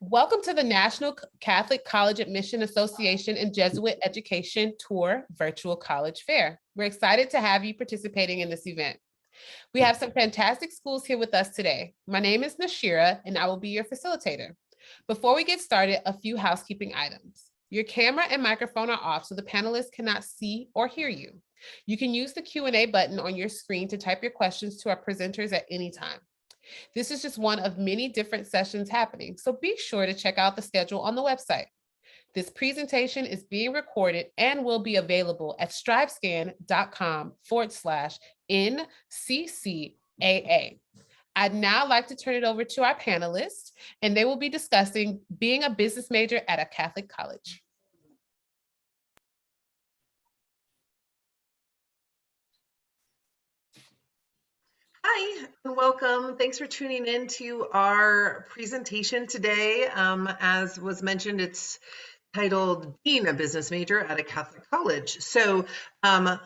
Welcome to the National Catholic College Admission Association and Jesuit Education Tour Virtual College Fair. We're excited to have you participating in this event. We have some fantastic schools here with us today. My name is Nashira, and I will be your facilitator. Before we get started, a few housekeeping items. Your camera and microphone are off so the panelists cannot see or hear you. You can use the Q&A button on your screen to type your questions to our presenters at any time. This is just one of many different sessions happening, so be sure to check out the schedule on the website. This presentation is being recorded and will be available at strivescan.com/NCCAA. I'd now like to turn it over to our panelists, and they will be discussing being a business major at a Catholic college. Hi, and welcome. Thanks for tuning in to our presentation today. As was mentioned, it's titled Being a Business Major at a Catholic College. So let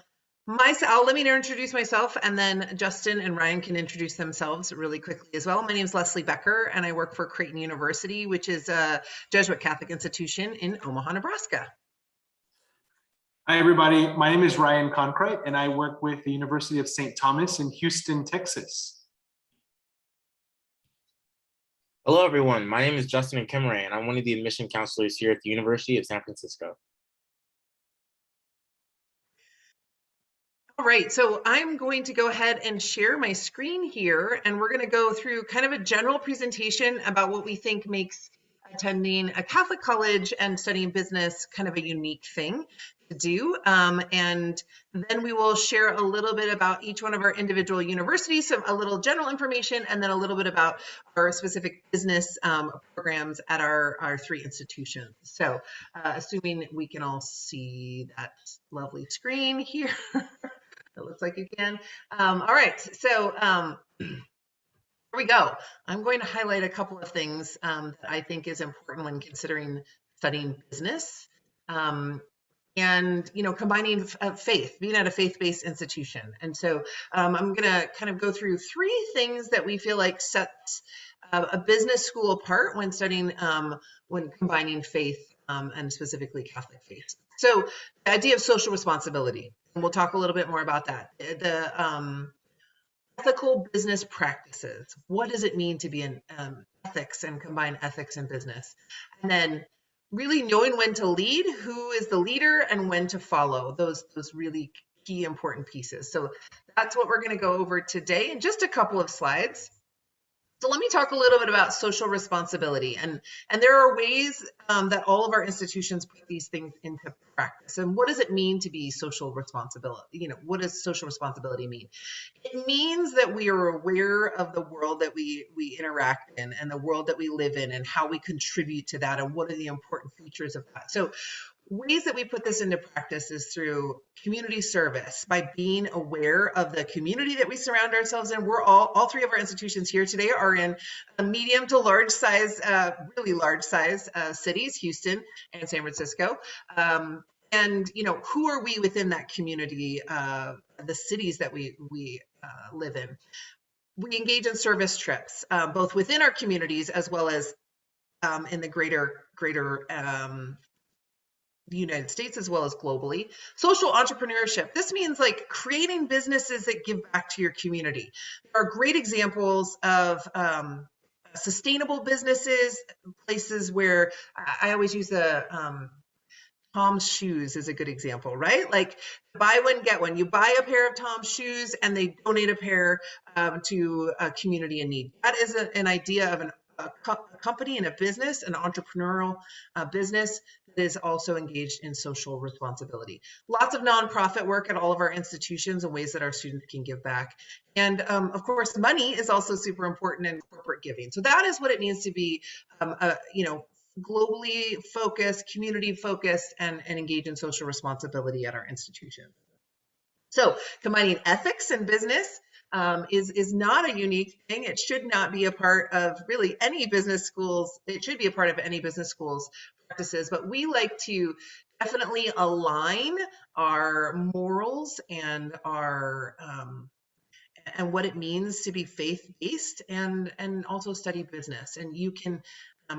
me introduce myself, and then Justin and Ryan can introduce themselves really quickly as well. My name is Leslie Becker, and I work for Creighton University, which is a Jesuit Catholic institution in Omaha, Nebraska. Hi, everybody. My name is Ryan Concrite, and I work with the University of St. Thomas in Houston, Texas. Hello, everyone. My name is Justin Kimmeray, and I'm one of the admission counselors here at the University of San Francisco. All right, so I'm going to go ahead and share my screen here, and we're going to go through kind of a general presentation about what we think makes attending a Catholic college and studying business kind of a unique thing to do. And then we will share a little bit about each one of our individual universities, so a little general information, and then a little bit about our specific business programs at our three institutions. So assuming we can all see that lovely screen here. It looks like you can. All right, so here we go. I'm going to highlight a couple of things that I think is important when considering studying business. And combining faith, being at a faith-based institution. And so I'm going to kind of go through three things that we feel like sets a business school apart when studying, when combining faith and specifically Catholic faith. So the idea of social responsibility, and we'll talk a little bit more about that. The ethical business practices. What does it mean to be in ethics and combine ethics and business? And then really knowing when to lead, who is the leader, and when to follow, those really key important pieces. So that's what we're going to go over today in just a couple of slides. So let me talk a little bit about social responsibility. And there are ways that all of our institutions put these things into practice. And what does it mean to be social responsibility? What does social responsibility mean? It means that we are aware of the world that we interact in and the world that we live in and how we contribute to that and what are the important features of that. So ways that we put this into practice is through community service, by being aware of the community that we surround ourselves in. We're all three of our institutions here today are in a medium to large size, really large size cities, Houston and San Francisco. And who are we within that community, the cities that we live in? We engage in service trips, both within our communities as well as in the greater the United States as well as globally. Social entrepreneurship. This means like creating businesses that give back to your community. There are great examples of sustainable businesses, places where I always use the Tom's shoes is a good example, right? Like buy one, get one. You buy a pair of Tom's shoes and they donate a pair to a community in need. That is an idea of a company and a business, an entrepreneurial business that is also engaged in social responsibility. Lots of nonprofit work at all of our institutions and ways that our students can give back. And of course, money is also super important in corporate giving. So that is what it means to be, globally focused, community focused, and engage in social responsibility at our institution. So combining ethics and business is not a unique thing. It should not be a part of really any business schools. It should be a part of any business schools practices, but we like to definitely align our morals and our and what it means to be faith-based and also study business. And you can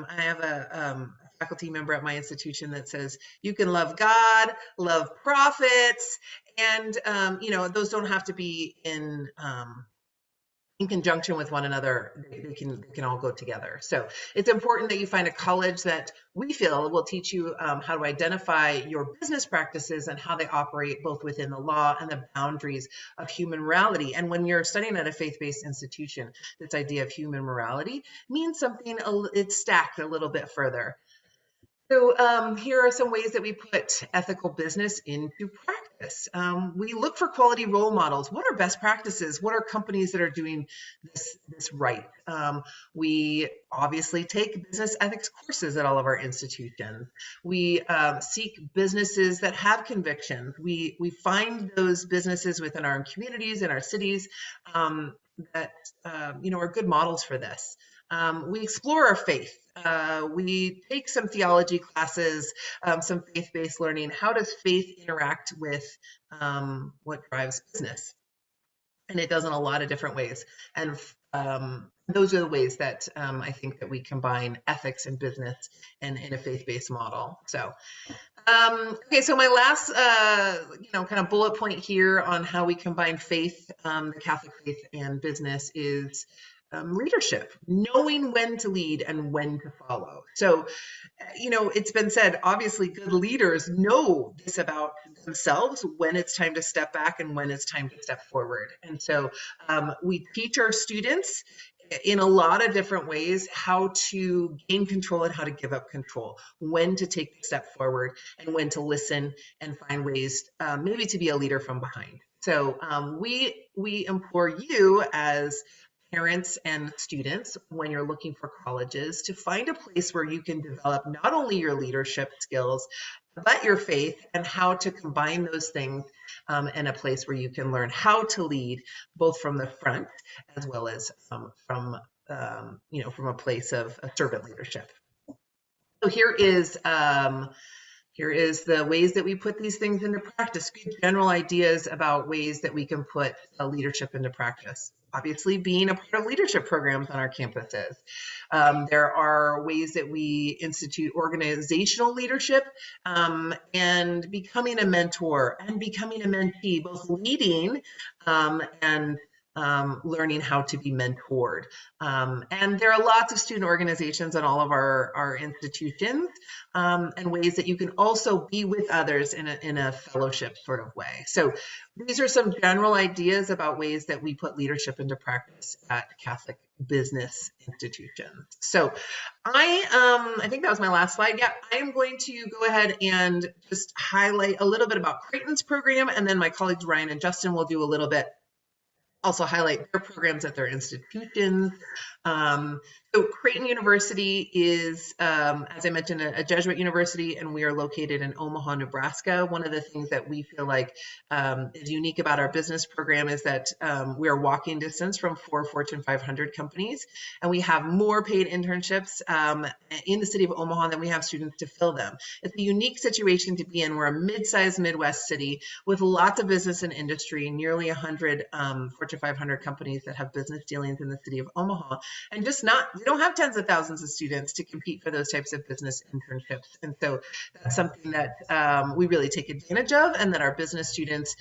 I have a faculty member at my institution that says you can love God, love profits, and those don't have to be in conjunction with one another. They can all go together. So it's important that you find a college that we feel will teach you how to identify your business practices and how they operate both within the law and the boundaries of human morality. And when you're studying at a faith-based institution, this idea of human morality means something, it's stacked a little bit further. So here are some ways that we put ethical business into practice. We look for quality role models. What are best practices? What are companies that are doing this right? We obviously take business ethics courses at all of our institutions. We seek businesses that have convictions. We find those businesses within our communities and our cities that are good models for this. We explore our faith. We take some theology classes, some faith-based learning. How does faith interact with what drives business? And it does in a lot of different ways. And those are the ways that I think that we combine ethics and business in a faith-based model. So, okay, so my last, kind of bullet point here on how we combine faith, the Catholic faith and business is leadership, knowing when to lead and when to follow. So, it's been said, obviously good leaders know this about themselves, when it's time to step back and when it's time to step forward. And so we teach our students in a lot of different ways how to gain control and how to give up control, when to take the step forward and when to listen and find ways maybe to be a leader from behind. So we implore you as parents and students, when you're looking for colleges, to find a place where you can develop not only your leadership skills, but your faith, and how to combine those things in a place where you can learn how to lead, both from the front as well as from a place of servant leadership. So here is the ways that we put these things into practice. Good general ideas about ways that we can put leadership into practice. Obviously, being a part of leadership programs on our campuses. There are ways that we institute organizational leadership and becoming a mentor and becoming a mentee, both leading and learning how to be mentored. And there are lots of student organizations in all of our institutions, and ways that you can also be with others in a fellowship sort of way. So these are some general ideas about ways that we put leadership into practice at Catholic business institutions. So I think that was my last slide. Yeah, I am going to go ahead and just highlight a little bit about Creighton's program, and then my colleagues Ryan and Justin will do a little bit, also highlight their programs at their institutions. So Creighton University is, as I mentioned, a Jesuit university, and we are located in Omaha, Nebraska. One of the things that we feel like is unique about our business program is that we are walking distance from 4 Fortune 500 companies, and we have more paid internships in the city of Omaha than we have students to fill them. It's a unique situation to be in. We're a mid-sized Midwest city with lots of business and industry, nearly 100 Fortune 500 companies that have business dealings in the city of Omaha, and we don't have tens of thousands of students to compete for those types of business internships. And so that's something that we really take advantage of, and that our business students,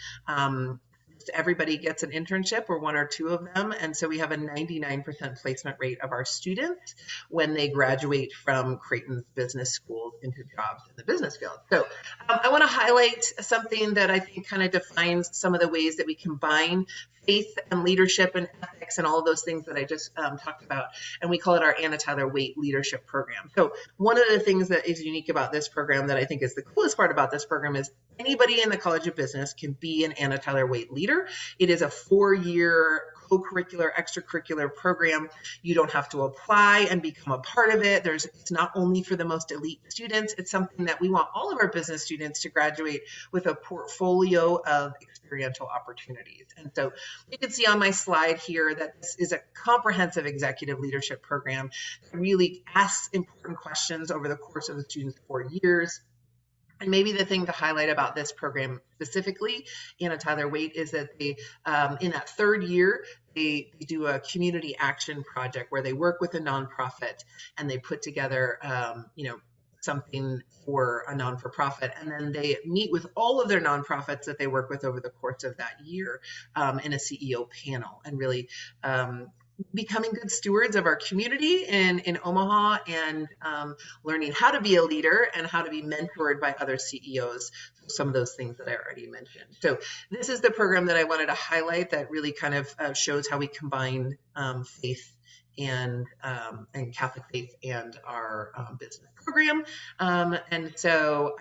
everybody gets an internship, or one or two of them. And so we have a 99% placement rate of our students when they graduate from Creighton's business schools into jobs in the business field. So I want to highlight something that I think kind of defines some of the ways that we combine faith and leadership and ethics and all of those things that I just talked about. And we call it our Anna Tyler Waite Leadership Program. So one of the things that is unique about this program, that I think is the coolest part about this program, is anybody in the College of Business can be an Anna Tyler Waite leader. It is a 4-year co-curricular, extracurricular program. You don't have to apply and become a part of it. It's not only for the most elite students. It's something that we want all of our business students to graduate with a portfolio of experiential opportunities. And so you can see on my slide here that this is a comprehensive executive leadership program that really asks important questions over the course of the students' 4 years. And maybe the thing to highlight about this program specifically, Anna Tyler Waite, is that they, in that third year, they do a community action project where they work with a nonprofit and they put together, something for a non-for-profit, and then they meet with all of their nonprofits that they work with over the course of that year in a CEO panel, and really becoming good stewards of our community in Omaha, and learning how to be a leader and how to be mentored by other CEOs. Some of those things that I already mentioned. So this is the program that I wanted to highlight that really kind of shows how we combine faith and Catholic faith and our business program. And so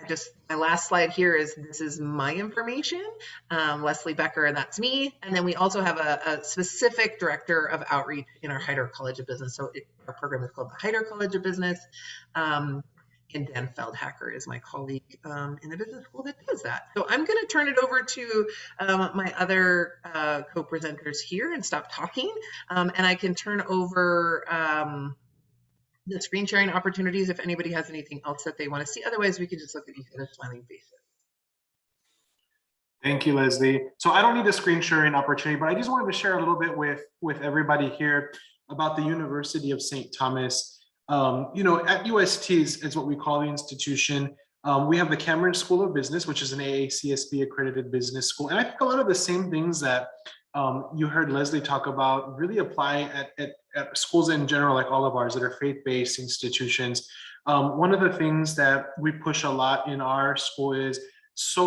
my last slide here this is my information, Leslie Becker, and that's me. And then we also have a specific director of outreach in our Heider College of Business. So our program is called the Heider College of Business. And Dan Feldhacker is my colleague in the business school that does that. So I'm going to turn it over to my other co-presenters here and stop talking. And I can turn over the screen sharing opportunities if anybody has anything else that they want to see. Otherwise, we can just look at each other's smiling faces. Thank you, Leslie. So I don't need a screen sharing opportunity, but I just wanted to share a little bit with everybody here about the University of St. Thomas. At UST is what we call the institution. We have the Cameron School of Business, which is an AACSB accredited business school. And I think a lot of the same things that you heard Leslie talk about really apply at schools in general, like all of ours that are faith-based institutions. One of the things that we push a lot in our school is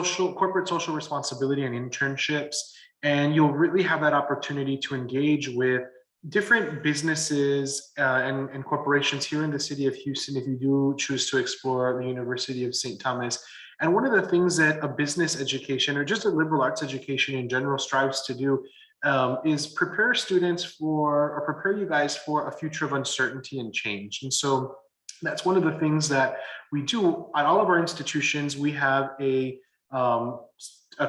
corporate social responsibility and internships. And you'll really have that opportunity to engage with different businesses and corporations here in the city of Houston if you do choose to explore the University of St. Thomas. And one of the things that a business education or just a liberal arts education in general strives to do is prepare you guys for a future of uncertainty and change. And so that's one of the things that we do at all of our institutions. We have a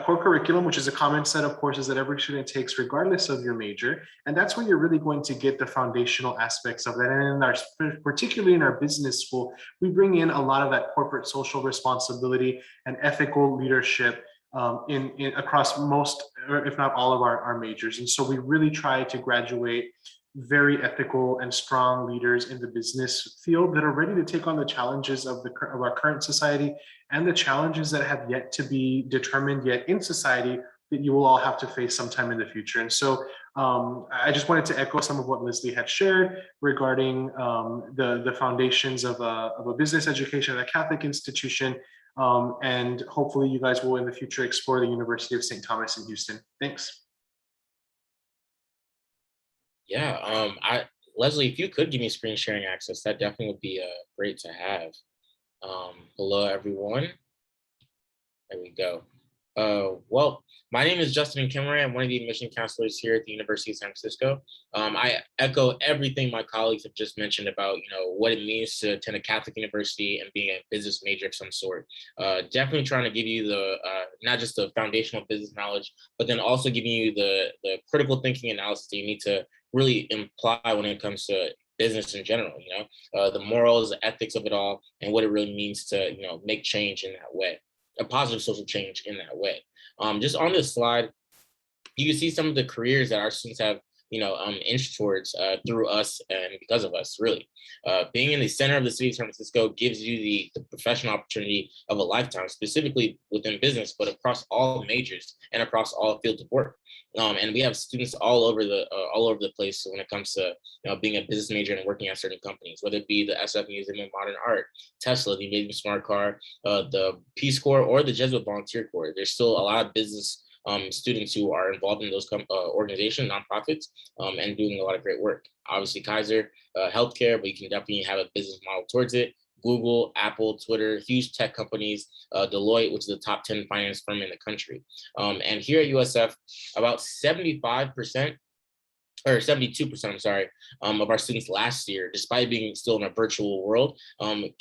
core curriculum, which is a common set of courses that every student takes regardless of your major. And that's where you're really going to get the foundational aspects of that. And particularly in our business school, we bring in a lot of that corporate social responsibility and ethical leadership across most, or if not all of our majors. And so we really try to graduate very ethical and strong leaders in the business field that are ready to take on the challenges of our current society and the challenges that have yet to be determined yet in society that you will all have to face sometime in the future. And so I just wanted to echo some of what Leslie had shared regarding the foundations of a business education at a Catholic institution. And hopefully you guys will in the future explore the University of St. Thomas in Houston. Thanks. Yeah, Leslie, if you could give me screen sharing access, that definitely would be great to have. Hello, everyone. There we go. Well, my name is Justin Kimmeray. I'm one of the admission counselors here at the University of San Francisco. I echo everything my colleagues have just mentioned about, what it means to attend a Catholic university and being a business major of some sort. Definitely trying to give you the not just the foundational business knowledge, but then also giving you the critical thinking analysis that you need to really imply when it comes to business in general, the morals, the ethics of it all, and what it really means to, make change in that way, a positive social change in that way. Just on this slide, you can see some of the careers that our students have, inched towards through us and because of us, really. Being in the center of the city of San Francisco gives you the professional opportunity of a lifetime, specifically within business, but across all majors and across all fields of work. And we have students all over the place when it comes to being a business major and working at certain companies, whether it be the SF Museum of Modern Art, Tesla, the Amazing Smart Car, the Peace Corps, or the Jesuit Volunteer Corps. There's still a lot of business students who are involved in those organizations, nonprofits, and doing a lot of great work. Obviously, Kaiser Healthcare, but you can definitely have a business model towards it. Google, Apple, Twitter, huge tech companies, Deloitte, which is the top 10 finance firm in the country. And here at USF, about 75%, or 72%, I'm sorry, of our students last year, despite being still in a virtual world,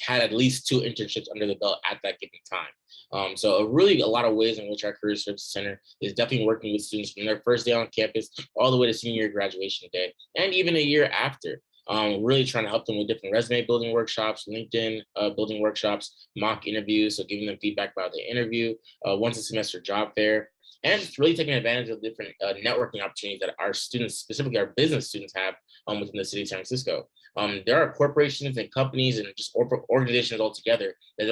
had at least 2 internships under the belt at that given time. So really a lot of ways in which our Career Services Center is definitely working with students from their first day on campus all the way to senior year graduation day, and even a year after. really trying to help them with different resume building workshops, LinkedIn building workshops, mock interviews, so giving them feedback about the interview, once a semester job fair, and just really taking advantage of different networking opportunities that our students, specifically our business students, have within the city of San Francisco. There are corporations and companies and just organizations altogether that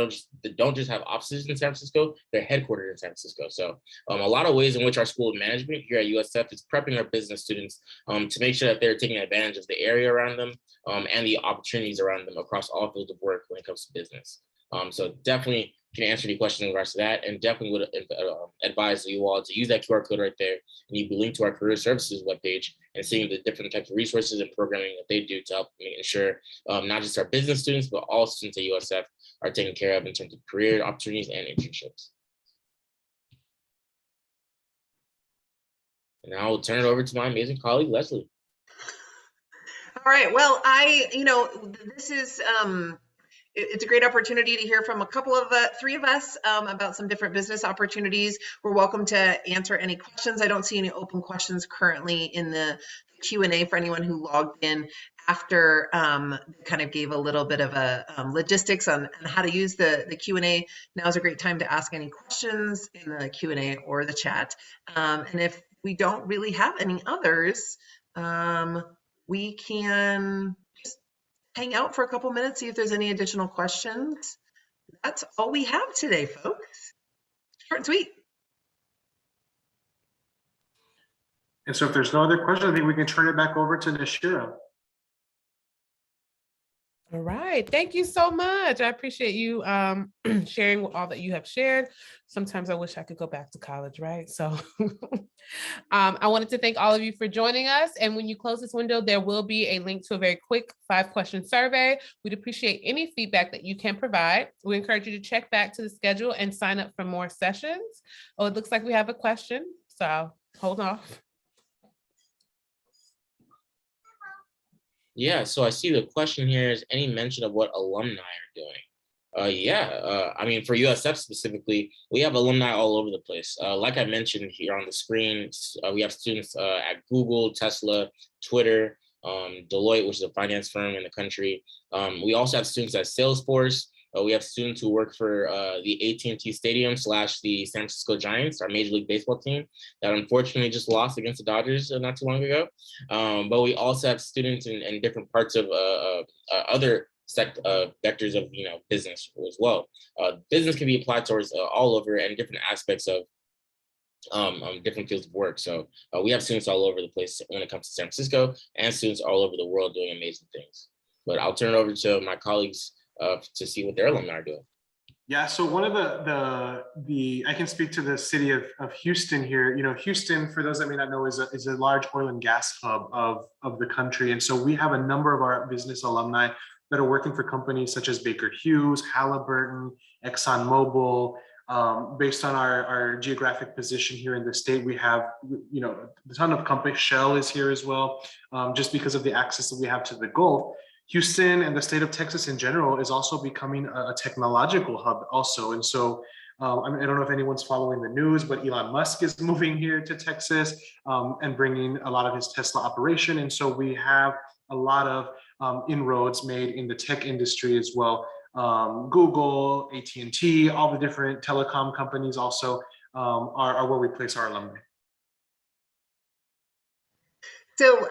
don't just have offices in San Francisco, they're headquartered in San Francisco. So a lot of ways in which our school of management here at USF is prepping our business students to make sure that they're taking advantage of the area around them and the opportunities around them across all fields of work when it comes to business. So definitely can answer any questions in regards to that, and definitely would advise you all to use that QR code right there, and you can link to our career services webpage and seeing the different types of resources and programming that they do to help making sure not just our business students, but all students at USF are taken care of in terms of career opportunities and internships. And now I'll turn it over to my amazing colleague, Leslie. All right. Well, this is it's a great opportunity to hear from a couple of three of us about some different business opportunities. We're welcome to answer any questions. I don't see any open questions currently in the Q&A for anyone who logged in after kind of gave a little bit of a logistics on how to use the Q&A. Now is a great time to ask any questions in the Q&A or the chat. And if we don't really have any others, we can just hang out for a couple minutes, see if there's any additional questions. That's all we have today, folks. Short and sweet. And so if there's no other questions, I think we can turn it back over to Nashira. All right. Thank you so much. I appreciate you sharing all that you have shared. Sometimes I wish I could go back to college, right? So I wanted to thank all of you for joining us. And when you close this window, there will be a link to a very quick 5-question survey. We'd appreciate any feedback that you can provide. We encourage you to check back to the schedule and sign up for more sessions. Oh, it looks like we have a question. So hold off. Yeah, so I see the question here is any mention of what alumni are doing? I mean, for USF specifically, we have alumni all over the place. Like I mentioned here on the screen, we have students at Google, Tesla, Twitter, Deloitte, which is a finance firm in the country. We also have students at Salesforce. We have students who work for the AT&T Stadium / the San Francisco Giants, our Major League Baseball team that unfortunately just lost against the Dodgers not too long ago. But we also have students in different parts of other vectors of business as well. Business can be applied towards all over and different aspects of different fields of work. So we have students all over the place when it comes to San Francisco and students all over the world doing amazing things. But I'll turn it over to my colleagues to see what their alumni are doing. Yeah, so one of the I can speak to the city of Houston here. Houston, for those that may not know, is a large oil and gas hub of the country. And so we have a number of our business alumni that are working for companies such as Baker Hughes, Halliburton, ExxonMobil. Based on our geographic position here in the state, we have a ton of companies. Shell is here as well, just because of the access that we have to the Gulf. Houston and the state of Texas in general is also becoming a technological hub also. And so I don't know if anyone's following the news, but Elon Musk is moving here to Texas and bringing a lot of his Tesla operation. And so we have a lot of inroads made in the tech industry as well. Google, AT&T, all the different telecom companies also are where we place our alumni. So,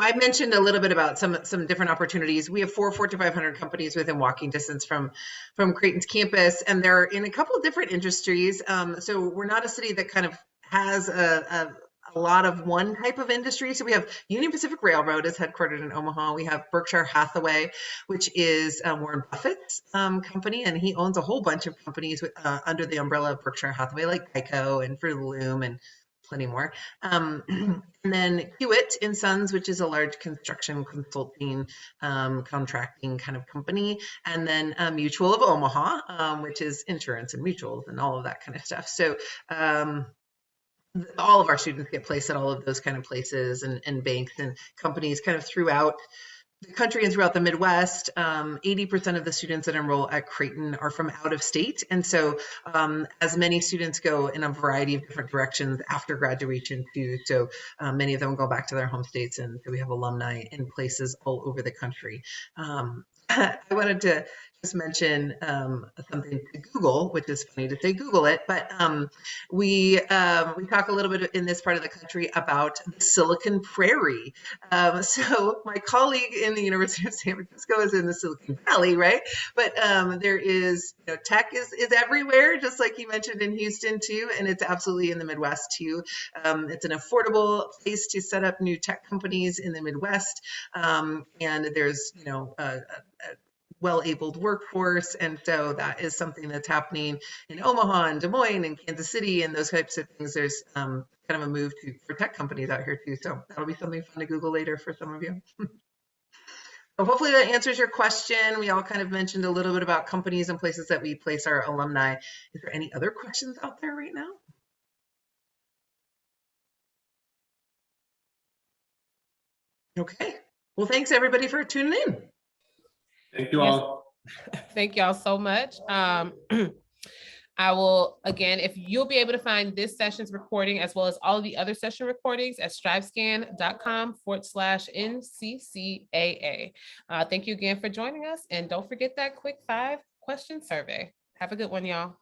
I mentioned a little bit about some different opportunities. We have 4 Fortune 500 companies within walking distance from Creighton's campus, and they're in a couple of different industries. So we're not a city that kind of has a lot of one type of industry. So we have Union Pacific Railroad is headquartered in Omaha. We have Berkshire Hathaway, which is Warren Buffett's company, and he owns a whole bunch of companies under the umbrella of Berkshire Hathaway, like Geico and Fruit of the Loom and plenty more. And then Hewitt & Sons, which is a large construction consulting, contracting kind of company. And then Mutual of Omaha, which is insurance and mutuals and all of that kind of stuff. So all of our students get placed at all of those kind of places and banks and companies kind of throughout the country and throughout the Midwest, 80% of the students that enroll at Creighton are from out of state. And so as many students go in a variety of different directions after graduation too. So many of them go back to their home states, and so we have alumni in places all over the country. I wanted to just mention something to Google, which is funny to say Google it, but we talk a little bit in this part of the country about the Silicon Prairie. So my colleague in the University of San Francisco is in the Silicon Valley, right? But there is, tech is everywhere, just like you mentioned in Houston too, and it's absolutely in the Midwest too. It's an affordable place to set up new tech companies in the Midwest, and there's a well-abled workforce, and so that is something that's happening in Omaha and Des Moines and Kansas City and those types of things. There's kind of a move for tech companies out here too, so that'll be something fun to Google later for some of you. So hopefully that answers your question. We all kind of mentioned a little bit about companies and places that we place our alumni. Is there any other questions out there right now? Okay, well, thanks everybody for tuning in. Thank you Yes. all. Thank y'all so much. I will, again, if you'll be able to find this session's recording as well as all of the other session recordings at strivescan.com/NCCAA. Thank you again for joining us. And don't forget that quick 5-question survey. Have a good one, y'all.